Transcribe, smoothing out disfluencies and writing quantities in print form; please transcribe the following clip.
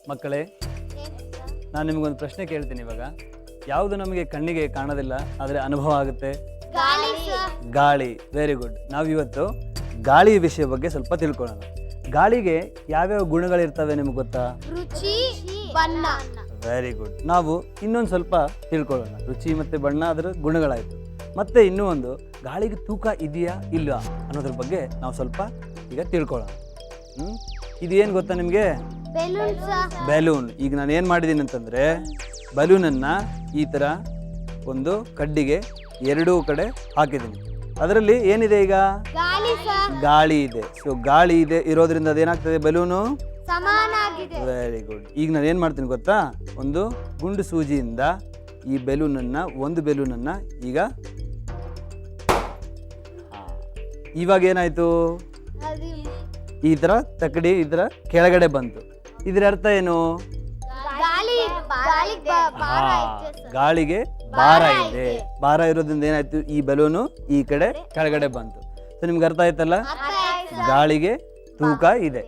ಮಕ್ಕಳೇ, ನಾನು ನಿಮಗೊಂದು ಪ್ರಶ್ನೆ ಕೇಳ್ತೀನಿ ಇವಾಗ. ಯಾವುದು ನಮಗೆ ಕಣ್ಣಿಗೆ ಕಾಣೋದಿಲ್ಲ ಆದರೆ ಅನುಭವ ಆಗುತ್ತೆ? ಗಾಳಿ. Very good. ನಾವಿವತ್ತು ಗಾಳಿ ವಿಷಯ ಬಗ್ಗೆ ಸ್ವಲ್ಪ ತಿಳ್ಕೊಳ್ಳೋಣ. ಗಾಳಿಗೆ ಯಾವ್ಯಾವ ಗುಣಗಳಿರ್ತವೆ ನಿಮ್ಗೆ ಗೊತ್ತಾ? ರುಚಿ, ಬಣ್ಣ. Very good. ನಾವು ಇನ್ನೊಂದು ಸ್ವಲ್ಪ ತಿಳ್ಕೊಳ್ಳೋಣ. ರುಚಿ ಮತ್ತು ಬಣ್ಣ ಅದರ ಗುಣಗಳಾಯಿತು. ಮತ್ತೆ ಇನ್ನೂ ಒಂದು, ಗಾಳಿಗೆ ತೂಕ ಇದೆಯಾ ಇಲ್ವಾ ಅನ್ನೋದ್ರ ಬಗ್ಗೆ ನಾವು ಸ್ವಲ್ಪ ಈಗ ತಿಳ್ಕೊಳ್ಳೋಣ. ಇದೇನು ಗೊತ್ತಾ ನಿಮಗೆ? ಬೆಲೂನ್. ಈಗ ನಾನು ಏನು ಮಾಡಿದ್ದೀನಿ ಅಂತಂದರೆ, ಬಲೂನನ್ನು ಈ ಥರ ಒಂದು ಕಡ್ಡಿಗೆ ಎರಡೂ ಕಡೆ ಹಾಕಿದ್ದೀನಿ. ಅದರಲ್ಲಿ ಏನಿದೆ ಈಗ? ಗಾಳಿ ಇದೆ. ಸೊ ಗಾಳಿ ಇದೆ ಇರೋದ್ರಿಂದ ಅದೇನಾಗ್ತದೆ? Balloon very good. ಈಗ ನಾನು ಏನು ಮಾಡ್ತೀನಿ ಗೊತ್ತಾ? ಒಂದು ಗುಂಡು ಸೂಜಿಯಿಂದ ಈ ಒಂದು ಬೆಲೂನನ್ನು ಈಗ ಇವಾಗ ಏನಾಯ್ತು? ಈ ಥರ ತಕಡಿ ಈ ಥರ ಕೆಳಗಡೆ ಬಂತು. ಇದರ ಅರ್ಥ ಏನು? ಗಾಳಿಗೆ ಭಾರ ಇದೆ. ಭಾರ ಇರೋದ್ರಿಂದ ಏನಾಯ್ತು? ಈ ಬಲೂನು ಈ ಕಡೆ ಕೆಳಗಡೆ ಬಂತು. ಸೊ ನಿಮ್ಗೆ ಅರ್ಥ ಆಯ್ತಲ್ಲ? ಗಾಳಿಗೆ ತೂಕ ಇದೆ.